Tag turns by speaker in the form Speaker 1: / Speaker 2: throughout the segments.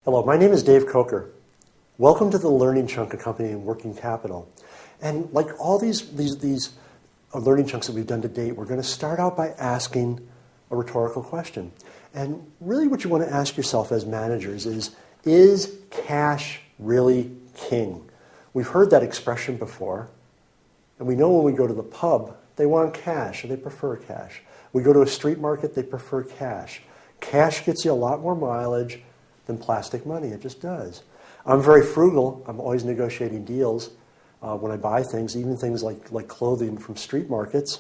Speaker 1: Hello, my name is Dave Coker. Welcome to the Learning Chunk accompanying Working Capital. And like all these learning chunks that we've done to date, we're going to start out by asking a rhetorical question. And really what you want to ask yourself as managers is cash really king? We've heard that expression before, and we know when we go to the pub, they want cash, or they prefer cash. We go to a street market, they prefer cash. Cash gets you a lot more mileage than plastic money. It just does. I'm very frugal. I'm always negotiating deals when I buy things, even things like clothing from street markets.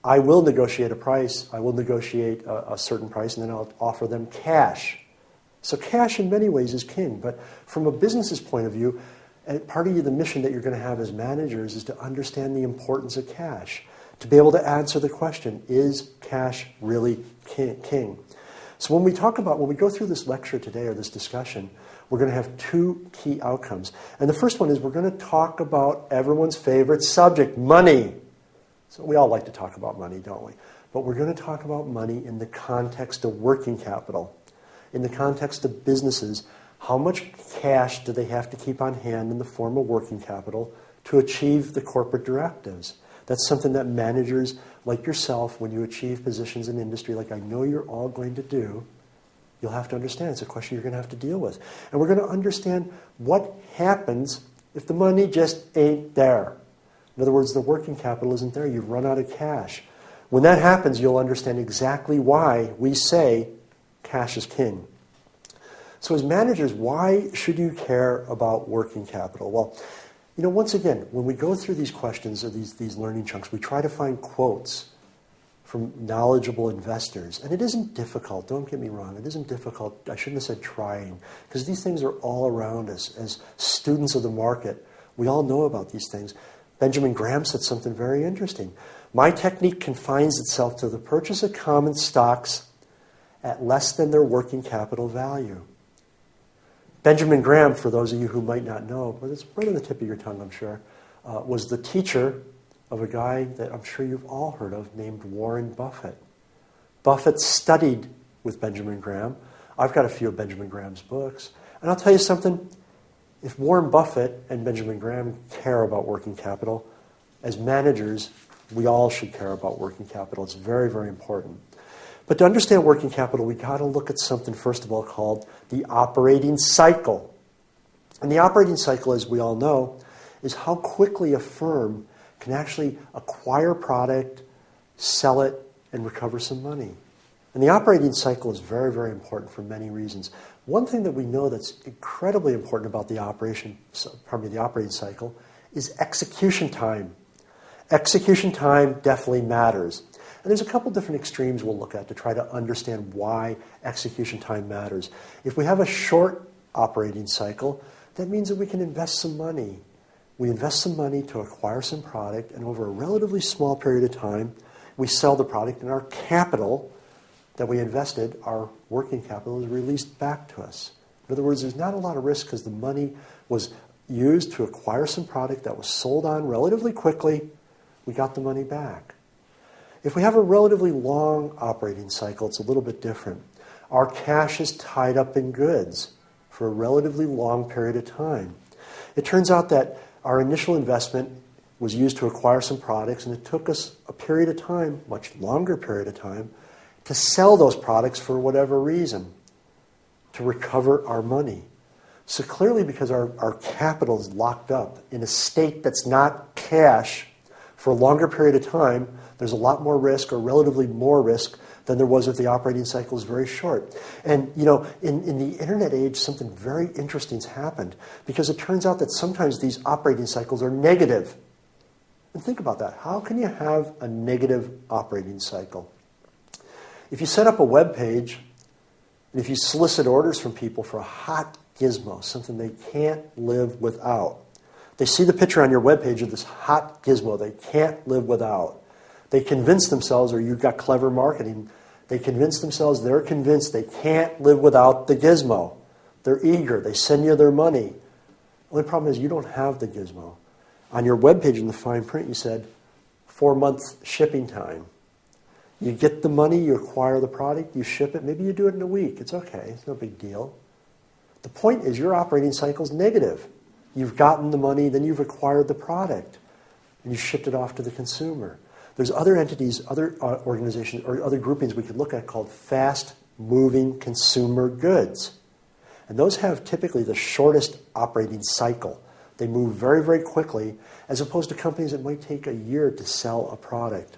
Speaker 1: I will negotiate a price. I will negotiate a certain price, and then I'll offer them cash. So cash in many ways is king. But from a business's point of view, part of the mission that you're going to have as managers is to understand the importance of cash, to be able to answer the question, is cash really king? So when we go through this lecture today or this discussion, we're going to have two key outcomes. And the first one is we're going to talk about everyone's favorite subject, money. So we all like to talk about money, don't we? But we're going to talk about money in the context of working capital. In the context of businesses, how much cash do they have to keep on hand in the form of working capital to achieve the corporate directives? That's something that managers like yourself, when you achieve positions in industry like I know you're all going to do, you'll have to understand. It's a question you're going to have to deal with. And we're going to understand what happens if the money just ain't there. In other words, the working capital isn't there. You've run out of cash. When that happens, you'll understand exactly why we say cash is king. So as managers, why should you care about working capital? Well, once again, when we go through these questions or these learning chunks, we try to find quotes from knowledgeable investors. And it isn't difficult, don't get me wrong. It isn't difficult. I shouldn't have said trying, because these things are all around us. As students of the market, we all know about these things. Benjamin Graham said something very interesting. My technique confines itself to the purchase of common stocks at less than their working capital value. Benjamin Graham, for those of you who might not know, but it's right on the tip of your tongue, I'm sure, was the teacher of a guy that I'm sure you've all heard of named Warren Buffett. Buffett studied with Benjamin Graham. I've got a few of Benjamin Graham's books. And I'll tell you something, if Warren Buffett and Benjamin Graham care about working capital, as managers, we all should care about working capital. It's very, very important. But to understand working capital, we've got to look at something, first of all, called the operating cycle. And the operating cycle, as we all know, is how quickly a firm can actually acquire product, sell it, and recover some money. And the operating cycle is very, very important for many reasons. One thing that we know that's incredibly important about the operating cycle is execution time. Execution time definitely matters. And there's a couple different extremes we'll look at to try to understand why execution time matters. If we have a short operating cycle, that means that we can invest some money. We invest some money to acquire some product, and over a relatively small period of time, we sell the product, and our capital that we invested, our working capital, is released back to us. In other words, there's not a lot of risk because the money was used to acquire some product that was sold on relatively quickly. We got the money back. If we have a relatively long operating cycle, it's a little bit different. Our cash is tied up in goods for a relatively long period of time. It turns out that our initial investment was used to acquire some products, and it took us a period of time, much longer period of time, to sell those products for whatever reason, to recover our money. So clearly, because our capital is locked up in a state that's not cash for a longer period of time, there's a lot more risk, or relatively more risk, than there was if the operating cycle is very short. And, in the internet age, something very interesting has happened, because it turns out that sometimes these operating cycles are negative. And think about that. How can you have a negative operating cycle? If you set up a web page, and if you solicit orders from people for a hot gizmo, something they can't live without, they see the picture on your web page of this hot gizmo they can't live without. They convince themselves, or you've got clever marketing, they're convinced they can't live without the gizmo. They're eager. They send you their money. The only problem is you don't have the gizmo. On your webpage in the fine print, you said 4-month shipping time. You get the money, you acquire the product, you ship it. Maybe you do it in a week. It's okay. It's no big deal. The point is your operating cycle is negative. You've gotten the money, then you've acquired the product, and you shipped it off to the consumer. There's other entities, other organizations, or other groupings we could look at called fast-moving consumer goods. And those have typically the shortest operating cycle. They move very, very quickly, as opposed to companies that might take a year to sell a product.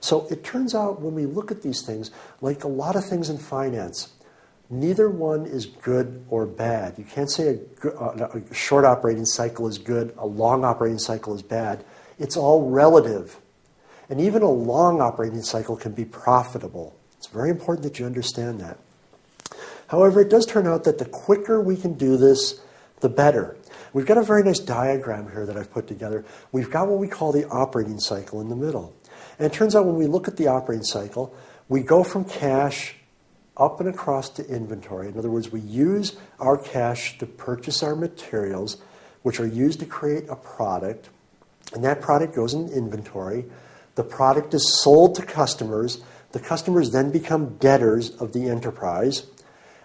Speaker 1: So it turns out when we look at these things, like a lot of things in finance, neither one is good or bad. You can't say a short operating cycle is good, a long operating cycle is bad. It's all relative. And even a long operating cycle can be profitable. It's very important that you understand that. However, it does turn out that the quicker we can do this, the better. We've got a very nice diagram here that I've put together. We've got what we call the operating cycle in the middle. And it turns out when we look at the operating cycle, we go from cash up and across to inventory. In other words, we use our cash to purchase our materials, which are used to create a product, and that product goes in inventory. The product is sold to customers. The customers then become debtors of the enterprise.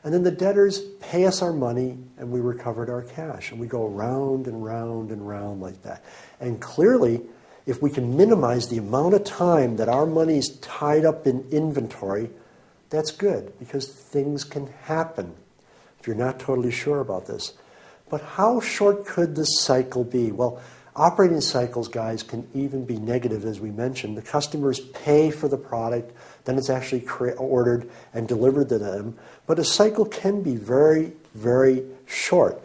Speaker 1: And then the debtors pay us our money, and we recovered our cash. And we go round and round and round like that. And clearly, if we can minimize the amount of time that our money is tied up in inventory, that's good, because things can happen if you're not totally sure about this. But how short could this cycle be? Well, operating cycles, guys, can even be negative, as we mentioned. The customers pay for the product, then it's actually ordered and delivered to them. But a cycle can be very, very short.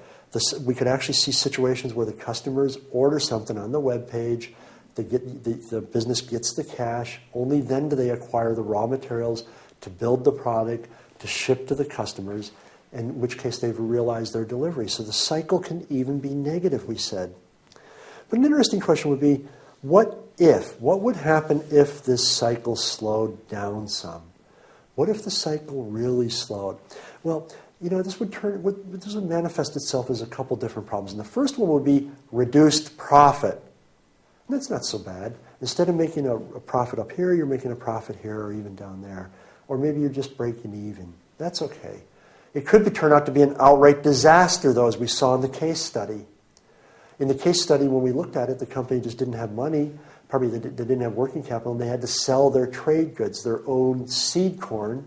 Speaker 1: We could actually see situations where the customers order something on the web page, the business gets the cash, only then do they acquire the raw materials to build the product, to ship to the customers, in which case they've realized their delivery. So the cycle can even be negative, we said. But an interesting question would be, what would happen if this cycle slowed down some? What if the cycle really slowed? Well, this would manifest itself as a couple different problems. And the first one would be reduced profit. And that's not so bad. Instead of making a profit up here, you're making a profit here or even down there. Or maybe you're just breaking even. That's okay. It could turn out to be an outright disaster, though, as we saw in the case study. In the case study, when we looked at it, the company just didn't have money. Probably they didn't have working capital, and they had to sell their trade goods, their own seed corn,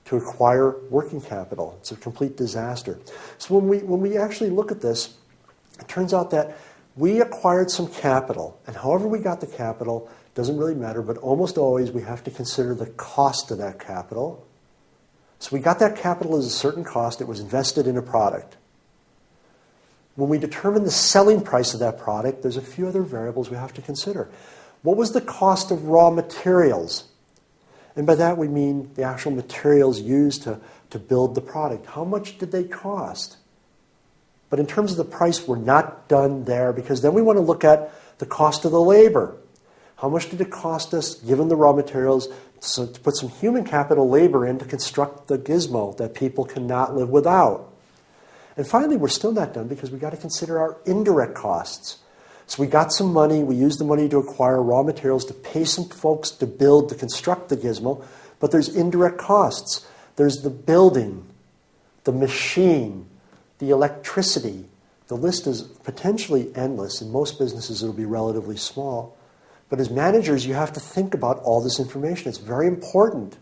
Speaker 1: to acquire working capital. It's a complete disaster. So when we actually look at this, it turns out that we acquired some capital, and however we got the capital doesn't really matter, but almost always we have to consider the cost of that capital. So we got that capital as a certain cost. It was invested in a product. When we determine the selling price of that product, there's a few other variables we have to consider. What was the cost of raw materials? And by that we mean the actual materials used to build the product. How much did they cost? But in terms of the price, we're not done there, because then we want to look at the cost of the labor. How much did it cost us, given the raw materials, to put some human capital labor in to construct the gizmo that people cannot live without? And finally, we're still not done, because we've got to consider our indirect costs. So we got some money, we used the money to acquire raw materials to pay some folks to construct the gizmo, but there's indirect costs. There's the building, the machine, the electricity. The list is potentially endless. In most businesses, it'll be relatively small. But as managers, you have to think about all this information. It's very important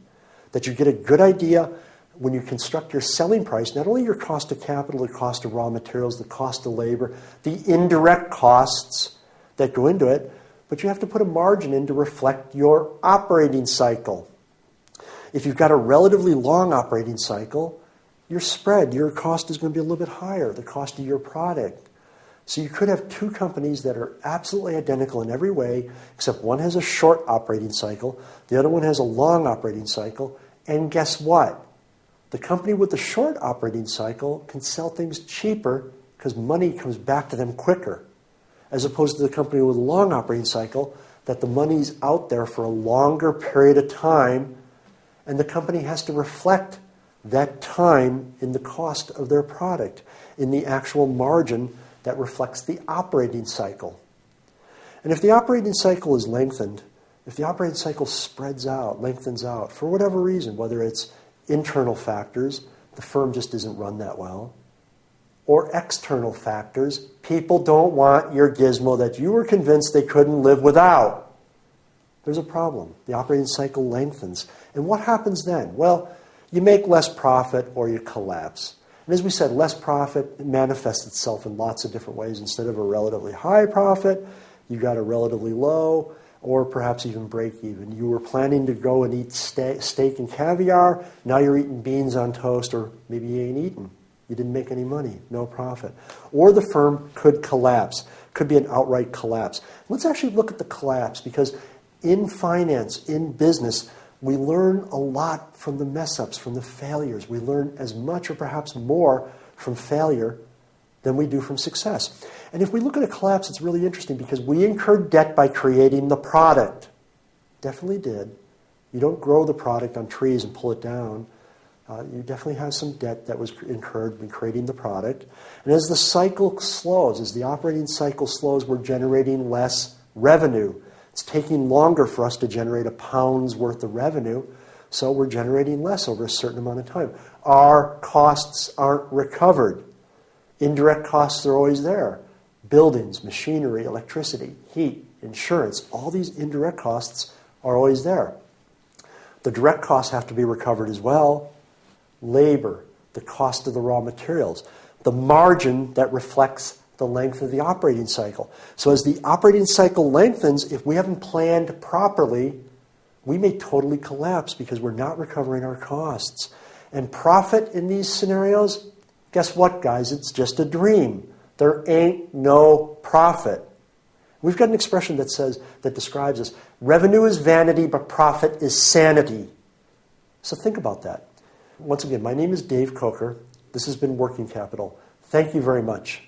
Speaker 1: that you get a good idea when you construct your selling price, not only your cost of capital, the cost of raw materials, the cost of labor, the indirect costs that go into it, but you have to put a margin in to reflect your operating cycle. If you've got a relatively long operating cycle, your cost is going to be a little bit higher, the cost of your product. So you could have two companies that are absolutely identical in every way, except one has a short operating cycle, the other one has a long operating cycle, and guess what? The company with the short operating cycle can sell things cheaper because money comes back to them quicker, as opposed to the company with a long operating cycle that the money's out there for a longer period of time, and the company has to reflect that time in the cost of their product, in the actual margin that reflects the operating cycle. And if the operating cycle is lengthened, if the operating cycle spreads out, lengthens out, for whatever reason, whether it's internal factors, the firm just isn't run that well. Or external factors, people don't want your gizmo that you were convinced they couldn't live without. There's a problem. The operating cycle lengthens. And what happens then? Well, you make less profit or you collapse. And as we said, less profit manifests itself in lots of different ways. Instead of a relatively high profit, you got a relatively low, or perhaps even break even. You were planning to go and eat steak and caviar, now you're eating beans on toast, or maybe you ain't eating. You didn't make any money, no profit. Or the firm could collapse, could be an outright collapse. Let's actually look at the collapse, because in finance, in business, we learn a lot from the mess-ups, from the failures. We learn as much or perhaps more from failure than we do from success. And if we look at a collapse, it's really interesting because we incurred debt by creating the product. Definitely did. You don't grow the product on trees and pull it down. You definitely have some debt that was incurred when creating the product. And as the cycle slows, as the operating cycle slows, we're generating less revenue. It's taking longer for us to generate a pound's worth of revenue, so we're generating less over a certain amount of time. Our costs aren't recovered. Indirect costs are always there. Buildings, machinery, electricity, heat, insurance, all these indirect costs are always there. The direct costs have to be recovered as well. Labor, the cost of the raw materials, the margin that reflects the length of the operating cycle. So as the operating cycle lengthens, if we haven't planned properly, we may totally collapse because we're not recovering our costs. And profit in these scenarios, guess what, guys? It's just a dream. There ain't no profit. We've got an expression that describes this. Revenue is vanity, but profit is sanity. So think about that. Once again, my name is Dave Coker. This has been Working Capital. Thank you very much.